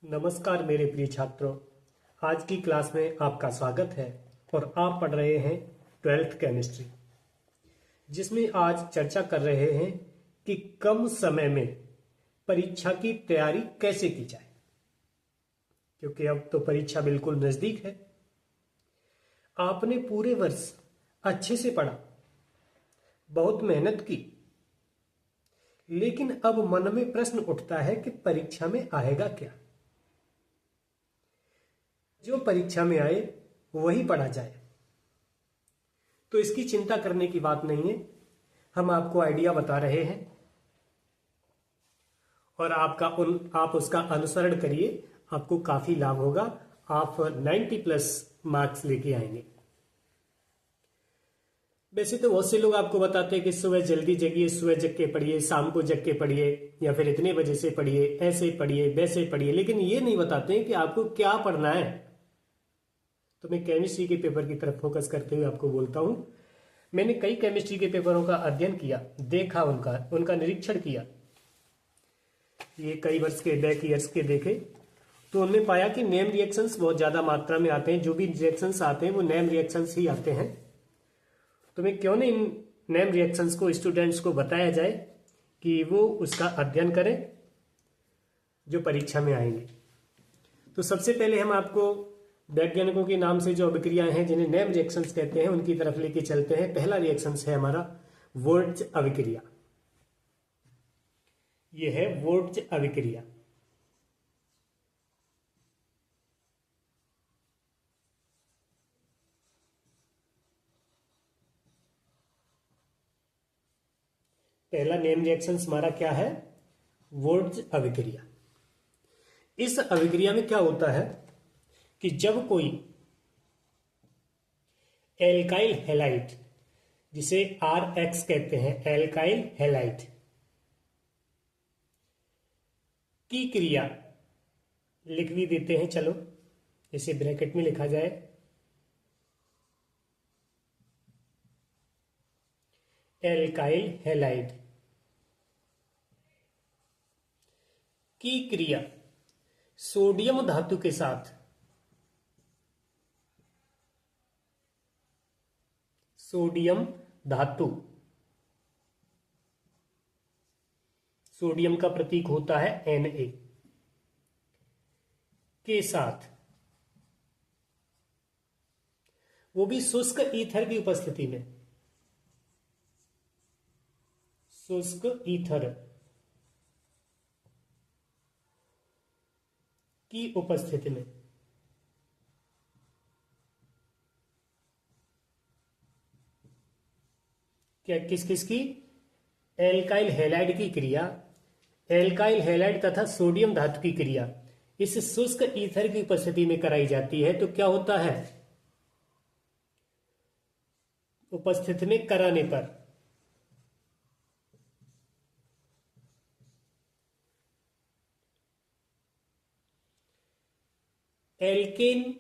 नमस्कार मेरे प्रिय छात्रों। आज की क्लास में आपका स्वागत है और आप पढ़ रहे हैं 12th केमिस्ट्री, जिसमें आज चर्चा कर रहे हैं कि कम समय में परीक्षा की तैयारी कैसे की जाए, क्योंकि अब तो परीक्षा बिल्कुल नजदीक है। आपने पूरे वर्ष अच्छे से पढ़ा, बहुत मेहनत की, लेकिन अब मन में प्रश्न उठता है कि परीक्षा में आएगा क्या। जो परीक्षा में आए वही पढ़ा जाए, तो इसकी चिंता करने की बात नहीं है। हम आपको आइडिया बता रहे हैं और आप उसका अनुसरण करिए, आपको काफी लाभ होगा। आप 90+ मार्क्स लेके आएंगे। वैसे तो बहुत से लोग आपको बताते हैं कि सुबह जल्दी जगिए, सुबह जग के पढ़िए, शाम को जग के पढ़िए, या फिर इतने बजे से पढ़िए, ऐसे पढ़िए, वैसे पढ़िए, लेकिन ये नहीं बताते हैं कि आपको क्या पढ़ना है। तो मैं केमिस्ट्री के पेपर की तरफ फोकस करते हुए आपको बोलता हूं, मैंने कई केमिस्ट्री के पेपरों का अध्ययन किया, देखा, उनका निरीक्षण किया। ये कई वर्ष के बैक ईयर्स के देखे, तो उनमें पाया कि नेम रिएक्शंस बहुत ज्यादा मात्रा में आते हैं। जो भी रिएक्शंस आते हैं वो नेम रिएक्शंस ही आते हैं। तो मैं क्यों नहीं इन नेम रिएक्शंस को स्टूडेंट्स को बताया जाए कि वो उसका अध्ययन करें जो परीक्षा में आएंगे। तो सबसे पहले हम आपको वैज्ञानिकों के नाम से जो अभिक्रियाएं हैं, जिन्हें नेम रिएक्शंस कहते हैं, उनकी तरफ लेके चलते हैं। पहला रिएक्शंस है हमारा वोल्ट्ज अभिक्रिया। यह है वोल्ट्ज अभिक्रिया। पहला नेम रिएक्शंस हमारा क्या है? वोल्ट्ज अभिक्रिया। इस अभिक्रिया में क्या होता है कि जब कोई एल्काइल हैलाइड, जिसे RX कहते हैं, एल्काइल हैलाइड की क्रिया लिख भी देते हैं, चलो इसे ब्रैकेट में लिखा जाए, एल्काइल हैलाइड की क्रिया सोडियम धातु के साथ, सोडियम धातु, सोडियम का प्रतीक होता है Na, के साथ, वो भी शुष्क ईथर की उपस्थिति में, शुष्क ईथर की उपस्थिति में, क्या किस किस की? एल्काइल हैलाइड की क्रिया, एल्काइल हैलाइड तथा सोडियम धातु की क्रिया इस शुष्क ईथर की उपस्थिति में कराई जाती है। तो क्या होता है? उपस्थिति में कराने पर एल्केन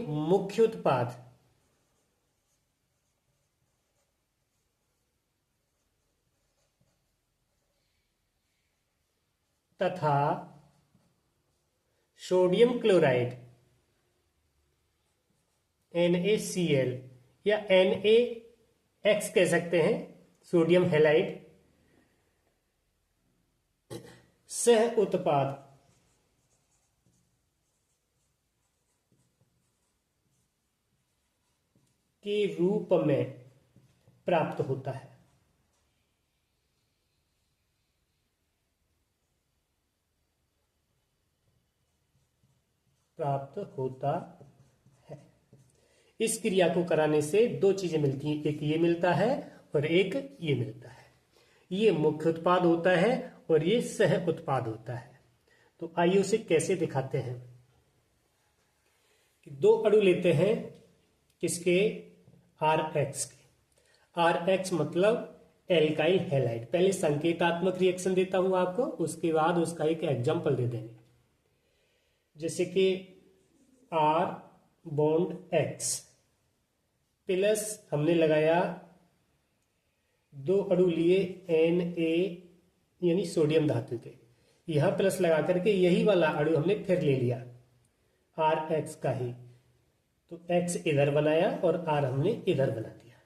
मुख्य उत्पाद तथा सोडियम क्लोराइड NaCl या NaX कह सकते हैं, सोडियम हैलाइड सह उत्पाद के रूप में प्राप्त होता है। प्राप्त होता है। इस क्रिया को कराने से दो चीजें मिलती हैं, एक ये मिलता है और एक ये मिलता है। ये मुख्य उत्पाद होता है और ये सह उत्पाद होता है। तो आइए उसे कैसे दिखाते हैं कि दो अणु लेते हैं, किसके? RX के। RX मतलब एल्काइल हैलाइड। पहले संकेतात्मक रिएक्शन देता हूं आपको, उसके बाद उसका एक एग्जाम्पल दे देंगे। जैसे कि R बॉन्ड X प्लस हमने लगाया दो अणु लिए Na यानी सोडियम धातु के, यहां प्लस लगा करके यही वाला अणु हमने फिर ले लिया RX का ही, तो X इधर बनाया और R हमने इधर बना दिया,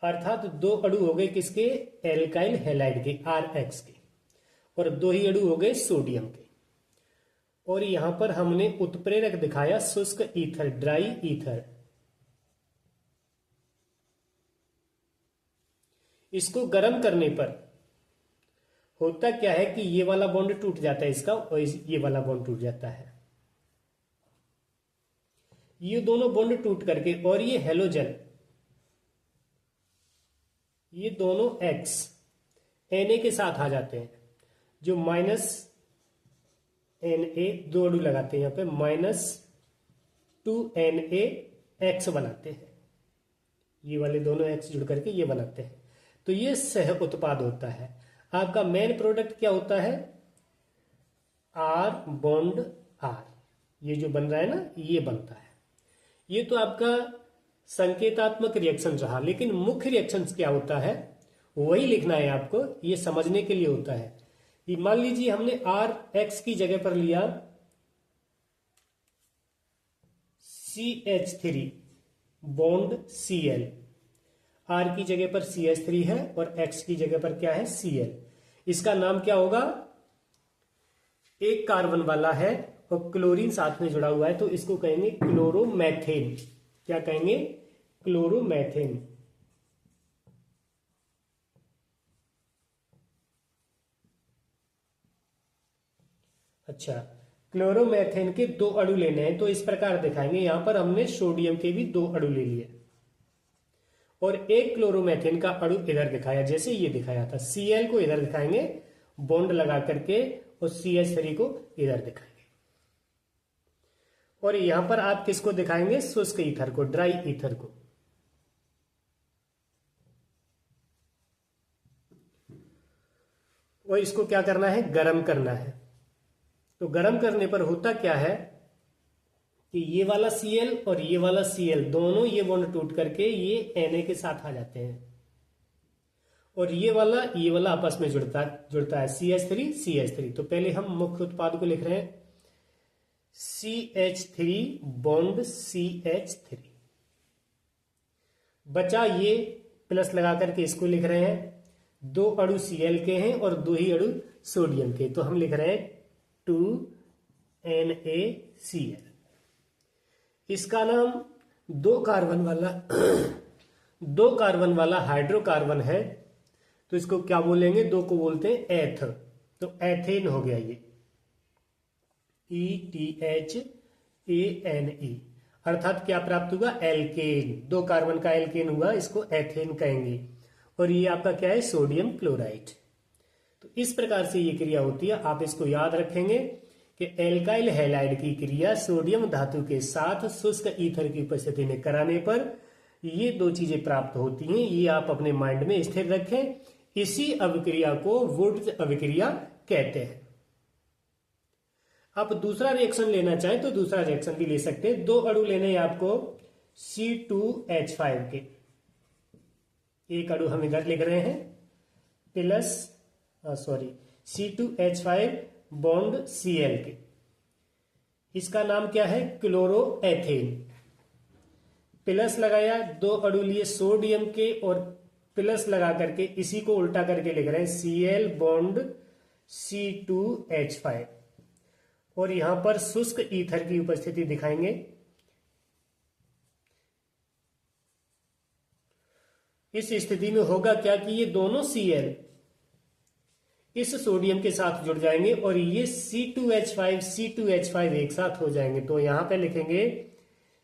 अर्थात दो अणु हो गए किसके, एल्काइल हैलाइड के RX के, और दो ही अणु हो गए सोडियम के। और यहां पर हमने उत्प्रेरक दिखाया शुष्क ईथर, ड्राई ईथर। इसको गर्म करने पर होता क्या है कि ये वाला बॉन्ड टूट जाता है इसका, और ये वाला बॉन्ड टूट जाता है, ये दोनों बॉन्ड टूट करके, और ये हेलोजन, ये दोनों X Na के साथ आ जाते हैं, जो माइनस Na, दो अणु लगाते हैं यहां पे, -2Na बनाते हैं, ये वाले दोनों X जुड़ करके ये बनाते हैं, तो ये सह उत्पाद होता है। आपका मेन प्रोडक्ट क्या होता है, R बॉन्ड R, ये जो बन रहा है ना, ये बनता है। ये तो आपका संकेतात्मक रिएक्शन रहा, लेकिन मुख्य रिएक्शन क्या होता है वही लिखना है आपको, ये समझने के लिए होता है। ये मान लीजिए हमने RX की जगह पर लिया CH3 बॉन्ड Cl, R की जगह पर CH3 है और X की जगह पर क्या है, Cl। इसका नाम क्या होगा, एक कार्बन वाला है और क्लोरीन साथ में जुड़ा हुआ है, तो इसको कहेंगे क्लोरोमेथेन। क्या कहेंगे, क्लोरोमेथेन। अच्छा, क्लोरोमेथेन के दो अणु लेने हैं, तो इस प्रकार दिखाएंगे। यहां पर हमने सोडियम के भी दो अणु ले लिए और एक क्लोरोमेथेन का अणु इधर दिखाया, जैसे ये दिखाया था। Cl को इधर दिखाएंगे बॉन्ड लगा करके, और CH3 को इधर दिखाएंगे। और यहां पर आप किसको दिखाएंगे, शुष्क ईथर को, ड्राई ईथर को। और इसको क्या करना है, गर्म करना है। तो गर्म करने पर होता क्या है कि ये वाला Cl और ये वाला Cl दोनों ये बॉन्ड टूट करके ये Na के साथ आ जाते हैं, और ये वाला आपस में जुड़ता है CH3 तो पहले हम मुख्य उत्पाद को लिख रहे हैं CH3 बॉन्ड CH3, बचा ये प्लस लगा करके इसको लिख रहे हैं। दो अणु Cl के हैं और दो ही अणु सोडियम के, तो हम लिख रहे हैं 2NaCl। इसका नाम दो कार्बन वाला हाइड्रोकार्बन है, तो इसको क्या बोलेंगे, दो को बोलते हैं एथ, तो एथेन हो गया ये, ETHANE, अर्थात क्या प्राप्त हुआ, एल्केन। दो कार्बन का एल्केन हुआ, इसको एथेन कहेंगे। और ये आपका क्या है, सोडियम क्लोराइड। तो इस प्रकार से ये क्रिया होती है। आप इसको याद रखेंगे कि एल्काइल हैलाइड की क्रिया सोडियम धातु के साथ शुष्क ईथर की उपस्थिति में कराने पर ये दो चीजें प्राप्त होती हैं। ये आप अपने माइंड में स्थिर रखें। इसी अभिक्रिया को वुड्स अभिक्रिया कहते हैं। आप दूसरा रिएक्शन लेना चाहें तो दूसरा रिएक्शन भी ले सकते हैं। दो अणु लेने हैं आपको C2H5 के, एक अणु हम इधर लिख रहे हैं प्लस C2H5 बॉन्ड Cl के, इसका नाम क्या है, क्लोरोएथेन। प्लस लगाया, दो अणु लिए सोडियम के और प्लस लगा करके इसी को उल्टा करके लिख रहे हैं Cl बॉन्ड C2H5, और यहां पर शुष्क ईथर की उपस्थिति दिखाएंगे। इस स्थिति में होगा क्या कि ये दोनों Cl इस सोडियम के साथ जुड़ जाएंगे और ये C2H5 एक साथ हो जाएंगे। तो यहां पे लिखेंगे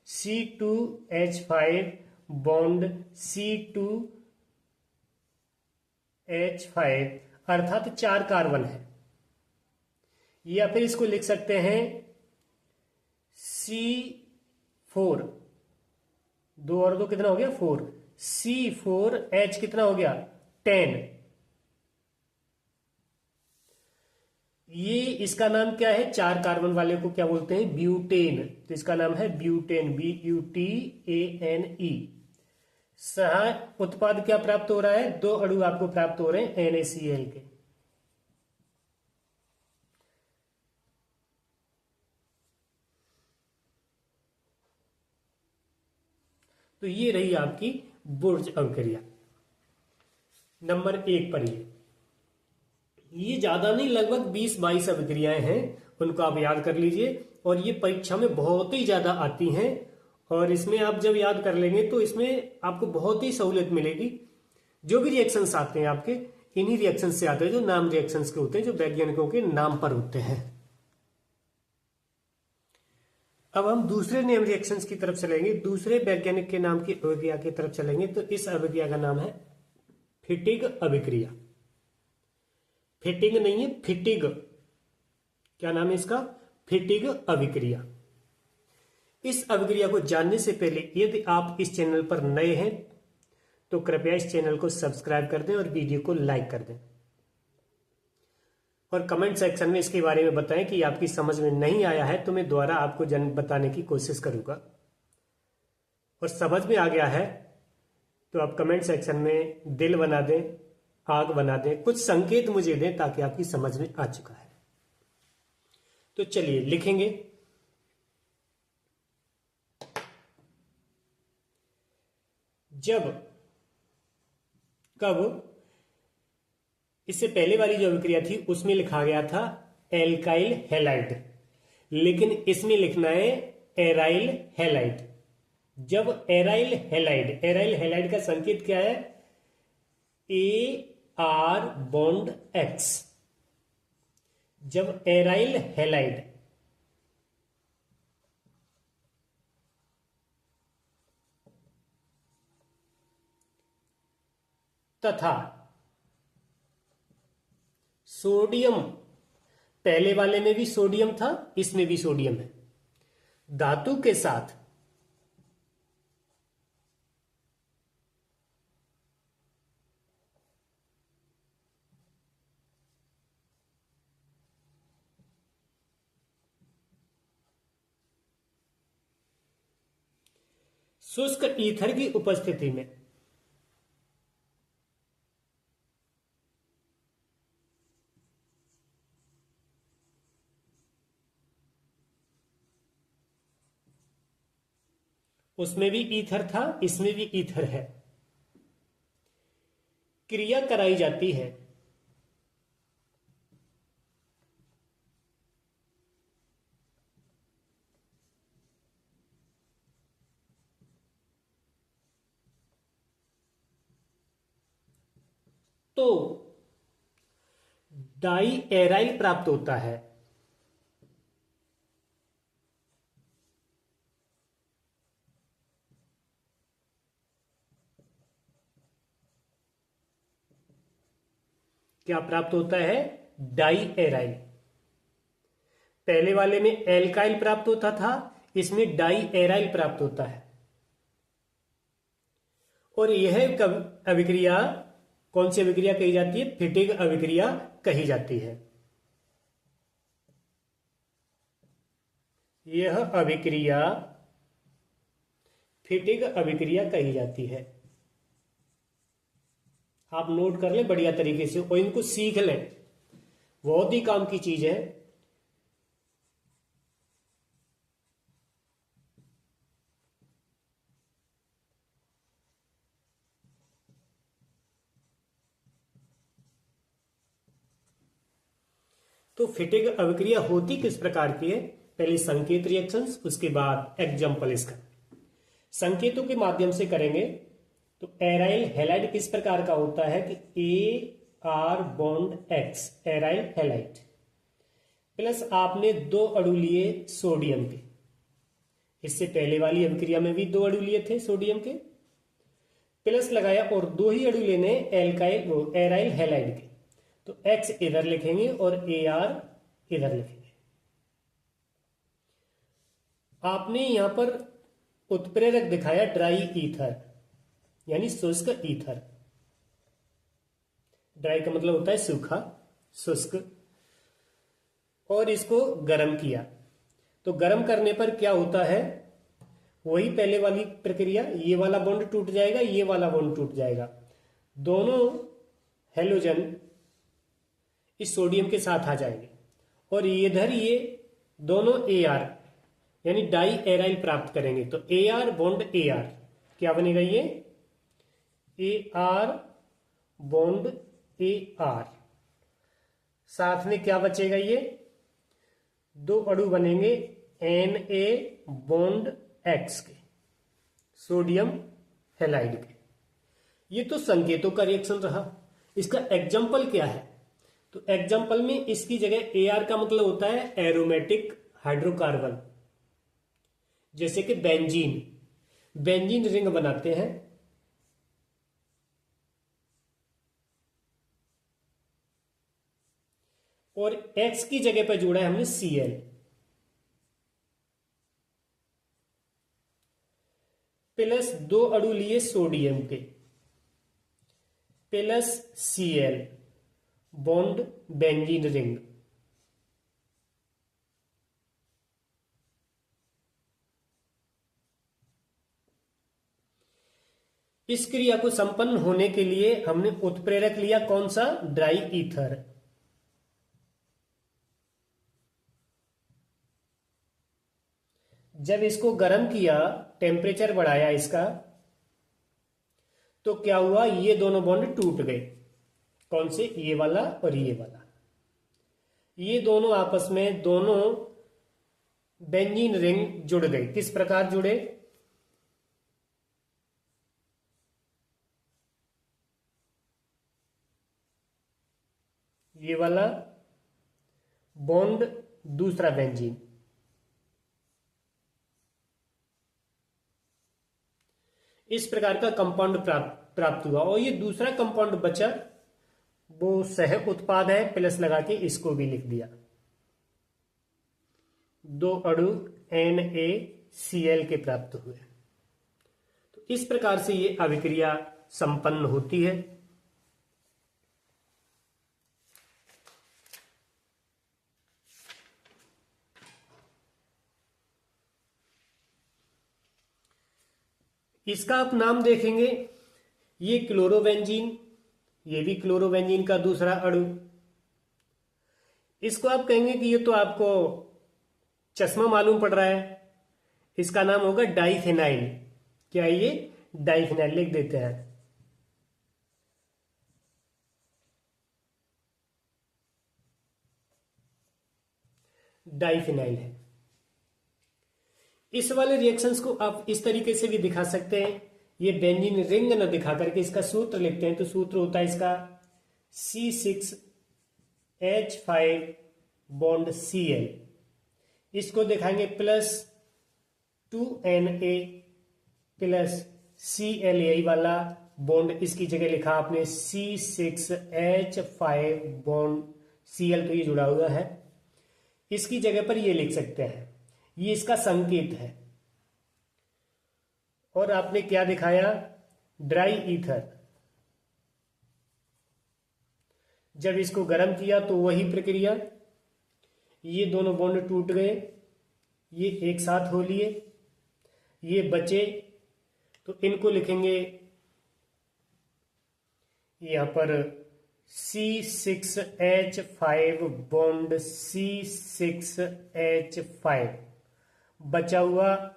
C2H5 बॉन्ड C2H5, अर्थात 4 कार्बन है। या फिर इसको लिख सकते हैं C4, 2 और 2 कितना हो गया, 4, C4H कितना हो गया, 10। ये इसका नाम क्या है, 4 कार्बन वाले को क्या बोलते हैं, ब्यूटेन। तो इसका नाम है ब्यूटेन, BUTANE। सहाय उत्पाद क्या प्राप्त हो रहा है? 2 अणु आपको प्राप्त हो रहे हैं NaCl के। तो ये रही आपकी बुर्ज अभिक्रिया। नंबर 1 पर ये ज्यादा नहीं, लगभग 20-22 अभिक्रियाएं हैं, उनको आप याद कर लीजिए। और ये परीक्षा में बहुत ही ज्यादा आती हैं, और इसमें आप जब याद कर लेंगे तो इसमें आपको बहुत ही सहूलियत मिलेगी। जो भी रिएक्शंस आते हैं आपके, इन्हीं रिएक्शंस से आते हैं जो नाम रिएक्शंस के होते हैं, जो वैज्ञानिकों के नाम पर होते हैं। अब हम दूसरे नेम रिएक्शंस की तरफ चलेंगे, दूसरे वैज्ञानिक के नाम की अभिक्रिया की तरफ चलेंगे। तो इस अभिक्रिया का नाम है फिटिग अभिक्रिया। फिटिंग नहीं है, फिटिग। क्या नाम है इसका? फिटिग अभिक्रिया। इस अभिक्रिया को जानने से पहले यदि आप इस चैनल पर नए हैं तो कृपया इस चैनल को सब्सक्राइब कर दें और वीडियो को लाइक कर दें, और कमेंट सेक्शन में इसके बारे में बताएं कि आपकी समझ में नहीं आया है तो मैं दोबारा आपको बताने की कोशिश करूंगा। और समझ में आ गया है तो आप कमेंट सेक्शन में दिल बना दें, आग बना दें, कुछ संकेत मुझे दें ताकि आपकी समझ में आ चुका है। तो चलिए लिखेंगे। जब, कब, इससे पहले वाली जो अभिक्रिया थी उसमें लिखा गया था एल्काइल हैलाइड, लेकिन इसमें लिखना है एराइल हैलाइड। जब एराइल हैलाइड का संकेत क्या है? AR bond X। जब एराइल हैलाइड तथा सोडियम, पहले वाले में भी सोडियम था, इसमें भी सोडियम है, धातु के साथ शुष्क ईथर की उपस्थिति में उसमें भी ईथर था, इसमें भी ईथर है, क्रिया कराई जाती है तो डाई एराइल प्राप्त होता है। क्या प्राप्त होता है? Diaryl. पहले वाले में एल्काइल प्राप्त होता था, इसमें डाई एराइल प्राप्त होता है। और यह अभिक्रिया कौन सी अभिक्रिया कही जाती है? फिटिग अभिक्रिया कही जाती है। यह अभिक्रिया फिटिग अभिक्रिया कही जाती है। आप नोट कर लें बढ़िया तरीके से और इनको सीख लें, बहुत ही काम की चीज है। तो फिटिग अभिक्रिया होती किस प्रकार की है? पहले संकेत रिएक्शंस, उसके बाद एग्जाम्पल इसका। संकेतों के माध्यम से करेंगे तो एराइल हैलाइड किस प्रकार का होता है कि AR bond X, aryl halide, plus आपने 2 अणु लिए सोडियम के। इससे पहले वाली अभिक्रिया में भी 2 अणु लिए थे सोडियम के, प्लस लगाया और 2 ही अणु लेने एराइल हैलाइड के। तो X इधर लिखेंगे और AR इधर लिखेंगे। आपने यहां पर उत्प्रेरक दिखाया ड्राई ईथर, यानी शुष्क ईथर। ड्राई का मतलब होता है सूखा, शुष्क। और इसको गर्म किया, तो गर्म करने पर क्या होता है? वही पहले वाली प्रक्रिया, ये वाला बॉन्ड टूट जाएगा, ये वाला बॉन्ड टूट जाएगा, दोनों हेलोजन इस सोडियम के साथ आ जाएंगे और इधर ये दोनों Ar यानी डाई एराइल प्राप्त करेंगे। तो Ar बॉन्ड Ar क्या बनेगा, ये Ar बॉन्ड Ar, साथ में क्या बचेगा, ये दो अणु बनेंगे Na बॉन्ड X के, सोडियम हेलाइड के। ये तो संकेतों का रिएक्शन रहा। इसका एग्जाम्पल क्या है, तो एग्जाम्पल में इसकी जगह Ar का मतलब होता है एरोमेटिक हाइड्रोकार्बन, जैसे कि बेंजीन, बेंजीन रिंग बनाते हैं। और X की जगह पर जोड़ा है हमने Cl, प्लस दो अणु लिए सोडियम के, plus Cl bond benzene ring. इस क्रिया को संपन्न होने के लिए हमने उत्प्रेरक लिया, कौन सा, ड्राई ईथर। जब इसको गर्म किया, टेम्परेचर बढ़ाया इसका, तो क्या हुआ, ये दोनों बॉन्ड टूट गए। कौन से, ये वाला और ये वाला। ये दोनों आपस में, दोनों बेंजीन रिंग जुड़ गए। किस प्रकार जुड़े, ये वाला बॉन्ड दूसरा बेंजीन, इस प्रकार का कंपाउंड प्राप्त हुआ। और ये दूसरा कंपाउंड बचा, वो सह उत्पाद है, प्लस लगा के इसको भी लिख दिया। दो अणु NaCl के प्राप्त हुए। तो इस प्रकार से ये अभिक्रिया संपन्न होती है। इसका आप नाम देखेंगे, ये क्लोरोबेंजीन, ये भी क्लोरोबेंजीन का दूसरा अणु। इसको आप कहेंगे कि ये तो आपको चश्मा मालूम पड़ रहा है, इसका नाम होगा डाइफेनाइल। क्या ये, डाइफेनाइल लिख देते हैं। डाइफेनाइल है। इस वाले रिएक्शंस को आप इस तरीके से भी दिखा सकते हैं। ये बेंजीन रिंग न दिखा करके इसका सूत्र लिखते हैं। तो सूत्र होता है इसका C6H5 बॉन्ड Cl, इसको दिखाएंगे प्लस 2Na प्लस Cl, यही वाला बॉन्ड, इसकी जगह लिखा आपने C6H5 बॉन्ड Cl, तो ये जुड़ा हुआ है, इसकी जगह पर ये लिख सकते हैं, ये इसका संकेत है। और आपने क्या दिखाया, ड्राई ईथर। जब इसको गर्म किया तो वही प्रक्रिया, ये दोनों बॉन्ड टूट गए, ये एक साथ हो लिए, ये बचे, तो इनको लिखेंगे यहां पर C6H5 बॉन्ड C6H5, बचा हुआ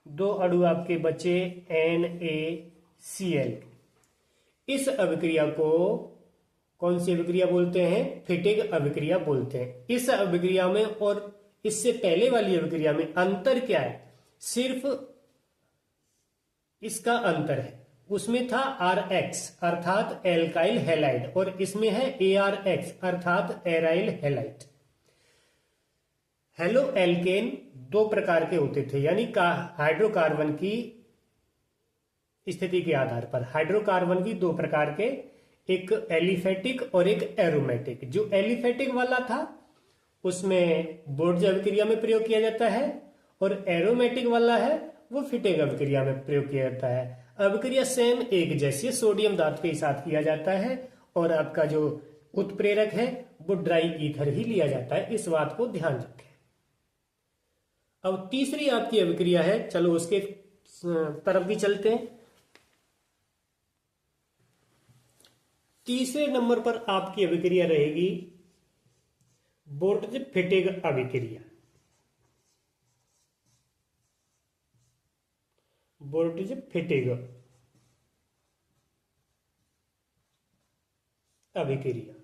दो अणु आपके बचे NaCl। इस अभिक्रिया को कौन सी अभिक्रिया बोलते हैं, फिटिग अभिक्रिया बोलते हैं। इस अभिक्रिया में और इससे पहले वाली अभिक्रिया में अंतर क्या है, सिर्फ इसका अंतर है। उसमें था RX अर्थात एल्काइल हैलाइड, और इसमें है ARX अर्थात एराइल हैलाइड। हेलो एल्केन दो प्रकार के होते थे, यानी हाइड्रोकार्बन की स्थिति के आधार पर हाइड्रोकार्बन की दो प्रकार के, एक एलिफेटिक और एक एरोमेटिक। जो एलिफेटिक वाला था उसमें बोर्ड अभिक्रिया में प्रयोग किया जाता है, और एरोमेटिक वाला है वो फिटिग अभिक्रिया में प्रयोग किया जाता है। अभिक्रिया सेम एक जैसी सोडियम धातु के साथ किया जाता है, और आपका जो उत्प्रेरक है वो ड्राई ईथर ही लिया जाता है। इस बात को ध्यान रखें। अब तीसरी आपकी अभिक्रिया है, चलो उसके तरफ भी चलते हैं। तीसरे नंबर पर आपकी अभिक्रिया रहेगी बुर्ज-फिटिग अभिक्रिया। बुर्ज-फिटिग अभिक्रिया।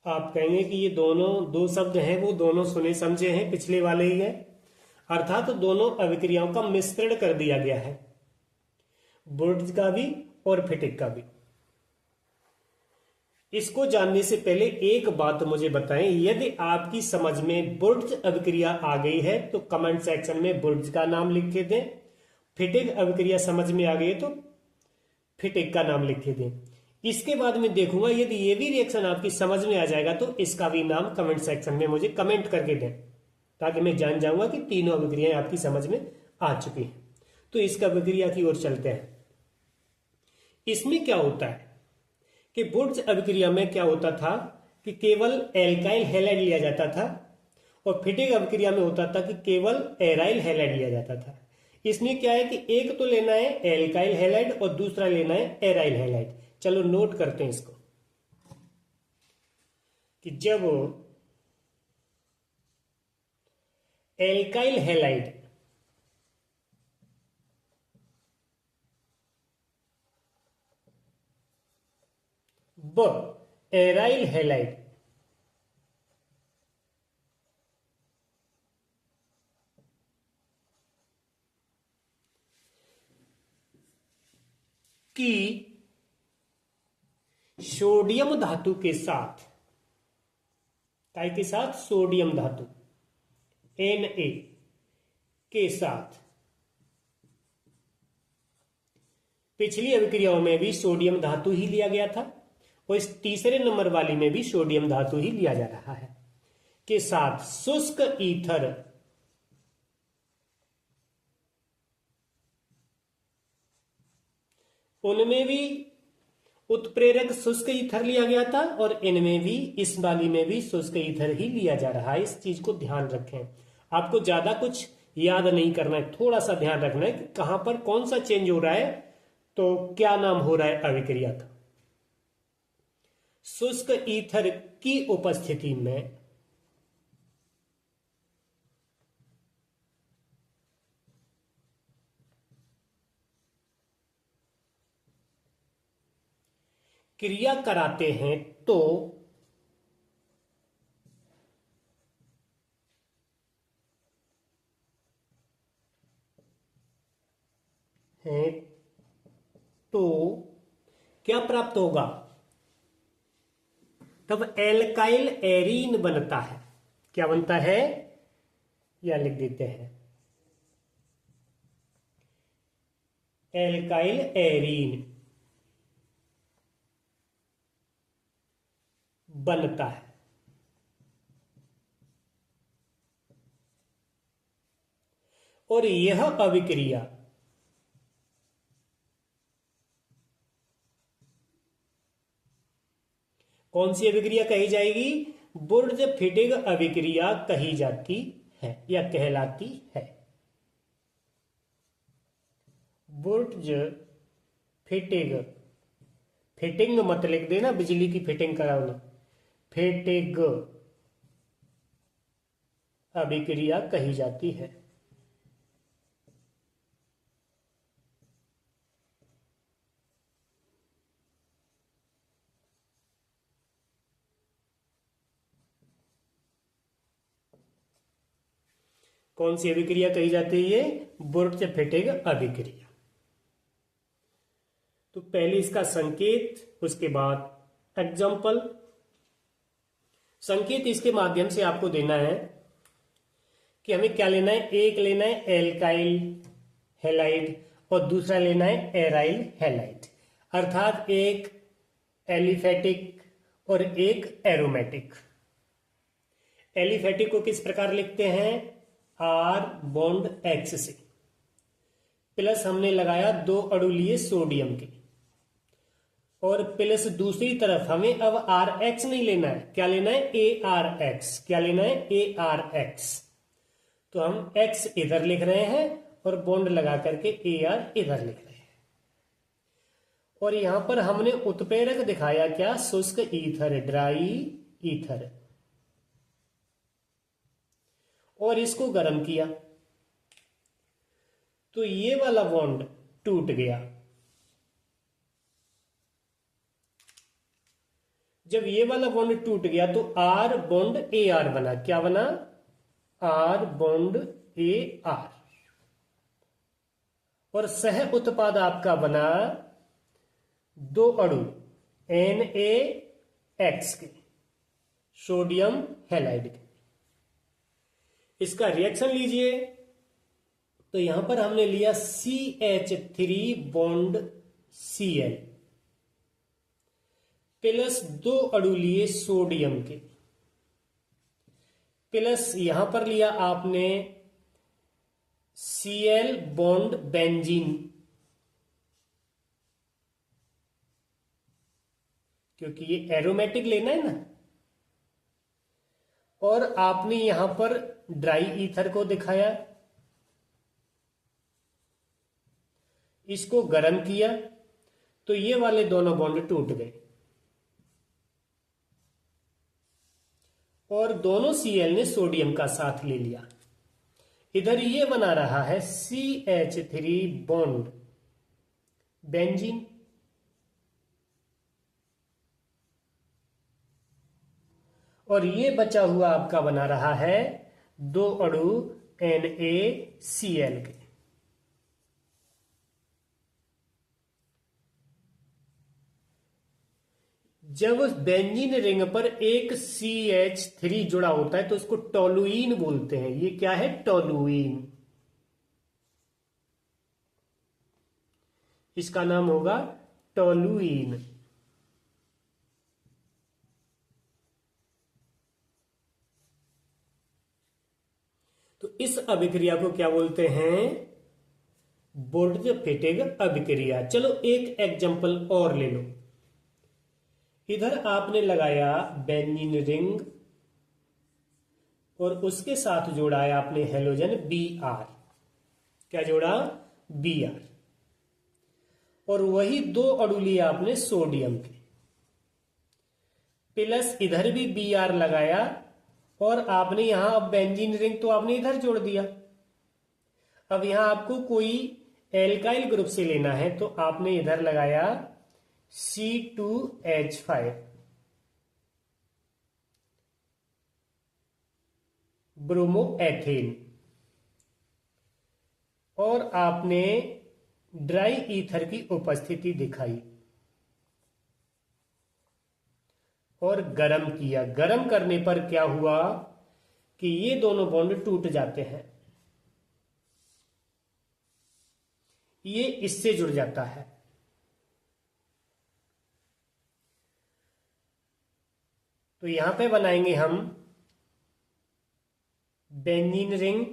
आप कहेंगे कि ये दोनों दो शब्द हैं वो दोनों सुने समझे हैं, पिछले वाले ही है, अर्थात तो दोनों अभिक्रियाओं का मिश्रण कर दिया गया है, बुर्ज का भी और फिटिग का भी। इसको जानने से पहले एक बात मुझे बताएं, यदि आपकी समझ में बुर्ज अभिक्रिया आ गई है तो कमेंट सेक्शन में बुर्ज का नाम लिख के दें, फिटिग अभिक्रिया समझ में आ गई है तो फिटिग का नाम लिख के दें। इसके बाद में देखूंगा यदि ये भी रिएक्शन आपकी समझ में आ जाएगा तो इसका भी नाम कमेंट सेक्शन में मुझे कमेंट करके दें, ताकि मैं जान जाऊंगा कि तीनों अभिक्रियाएं आपकी समझ में आ चुकी हैं। तो इसका अभिक्रिया की ओर चलते हैं। इसमें क्या होता है कि बुर्ज अभिक्रिया में क्या होता था कि केवल एल्काइल हैलाइड लिया जाता था, और फिटिग अभिक्रिया में होता था कि केवल एराइल हैलाइड लिया जाता था। इसमें क्या है कि एक तो लेना है एल्काइल हैलाइड और दूसरा लेना है एराइल हैलाइड। चलो नोट करते हैं इसको कि जब एल्काइल हैलाइड व एराइल हैलाइड की सोडियम धातु के साथ, काय के साथ, सोडियम धातु Na के साथ, पिछली अभिक्रियाओं में भी सोडियम धातु ही लिया गया था और इस तीसरे नंबर वाली में भी सोडियम धातु ही लिया जा रहा है, के साथ शुष्क ईथर उनमें भी उत्प्रेरक शुष्क ईथर लिया गया था और इनमें भी, इस वाली में भी शुष्क ईथर ही लिया जा रहा है। इस चीज को ध्यान रखें। आपको ज्यादा कुछ याद नहीं करना है, थोड़ा सा ध्यान रखना है कि कहां पर कौन सा चेंज हो रहा है, तो क्या नाम हो रहा है अभिक्रिया का। शुष्क ईथर की उपस्थिति में क्रिया कराते हैं तो क्या प्राप्त होगा, तब एल्काइल एरीन बनता है। क्या बनता है, या लिख देते हैं एल्काइल एरीन बनता है। और यह अभिक्रिया कौन सी अभिक्रिया कही जाएगी, बुर्ज फिटिग अभिक्रिया कही जाती है या कहलाती है। बुर्ज फिटिग, फिटिंग मत लिख देना, बिजली की फिटिंग कराना, फिटिग अभिक्रिया कही जाती है। कौन सी अभिक्रिया कही जाती है, बुर्ज फिटिग अभिक्रिया। तो पहले इसका संकेत, उसके बाद एग्जाम्पल। संकेत इसके माध्यम से आपको देना है कि हमें क्या लेना है, एक लेना है एल्काइल हैलाइड और दूसरा लेना है एराइल हैलाइड, अर्थात एक एलिफेटिक और एक एरोमेटिक। एलिफेटिक को किस प्रकार लिखते हैं, R बॉन्ड X से, प्लस हमने लगाया 2 अणु लिए सोडियम के, और प्लस दूसरी तरफ हमें अब आर एक्स नहीं लेना है, क्या लेना है, ए आर एक्स। क्या लेना है, ए आर एक्स। तो हम एक्स इधर लिख रहे हैं और बॉन्ड लगा करके ए आर इधर लिख रहे हैं। और यहां पर हमने उत्प्रेरक दिखाया क्या, शुष्क ईथर, ड्राई ईथर, और इसको गर्म किया तो ये वाला बॉन्ड टूट गया। जब ये वाला बॉन्ड टूट गया तो आर बॉन्ड ए आर बना। क्या बना, आर बॉन्ड ए आर। और सह उत्पाद आपका बना दो अणु NaX के, सोडियम हैलाइड के। इसका रिएक्शन लीजिए तो यहां पर हमने लिया CH3 बॉन्ड Cl प्लस दो अणु लिए सोडियम के, प्लस यहां पर लिया आपने Cl बॉन्ड बेंजीन, क्योंकि ये एरोमेटिक लेना है ना। और आपने यहां पर ड्राई ईथर को दिखाया, इसको गर्म किया तो ये वाले दोनों बॉन्ड टूट गए और दोनों Cl ने सोडियम का साथ ले लिया। इधर ये बना रहा है CH3 बॉन्ड बेंजीन। और ये बचा हुआ आपका बना रहा है दो अणु NaCl के। जब बेंजीन रिंग पर एक CH3 जुड़ा होता है तो उसको टोलुइन बोलते हैं। ये क्या है, टोलुइन। इसका नाम होगा टोलुइन। तो इस अभिक्रिया को क्या बोलते हैं, बोर्डज-फिटिग अभिक्रिया। चलो एक एग्जांपल और ले लो। इधर आपने लगाया बेंजीन रिंग और उसके साथ जोड़ा है आपने हेलोजन Br। क्या जोड़ा, Br। और वही दो अणु लिए आपने सोडियम के, प्लस इधर भी Br लगाया और आपने यहां अब बेंजीन रिंग तो आपने इधर जोड़ दिया। अब यहां आपको कोई एल्काइल ग्रुप से लेना है तो आपने इधर लगाया C2H5, ब्रोमोएथेन। और आपने ड्राई ईथर की उपस्थिति दिखाई और गर्म किया। गर्म करने पर क्या हुआ कि ये दोनों बॉन्ड टूट जाते हैं, ये इससे जुड़ जाता है। तो यहां पे बनाएंगे हम बेंजीन रिंग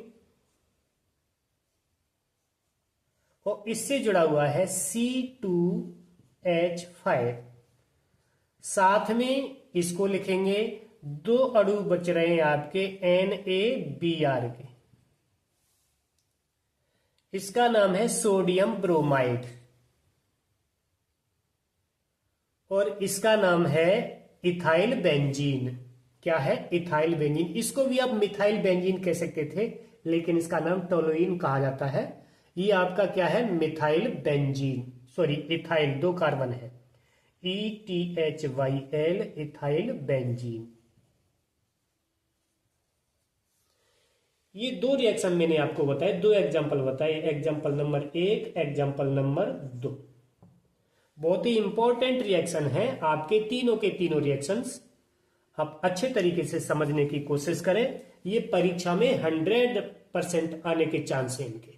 और इससे जुड़ा हुआ है C2H5। साथ में इसको लिखेंगे, दो अणु बच रहे हैं आपके NaBr के। इसका नाम है सोडियम ब्रोमाइड और इसका नाम है इथाइल बेंजीन। क्या है, इथाइल बेंजीन। इसको भी आप मिथाइल बेंजीन कह सकते थे लेकिन इसका नाम टोलुइन कहा जाता है। ये आपका क्या है, मिथाइल बेंजीन, सॉरी इथाइल, दो कार्बन है, ETHYL, इथाइल बेंजीन। ये दो रिएक्शन मैंने आपको बताए, दो एग्जांपल बताए, एग्जांपल नंबर 1, एग्जांपल नंबर 2। बहुत ही इंपॉर्टेंट रिएक्शन है आपके तीनों के तीनों रिएक्शंस। आप अच्छे तरीके से समझने की कोशिश करें। ये परीक्षा में 100% आने के चांस है इनके।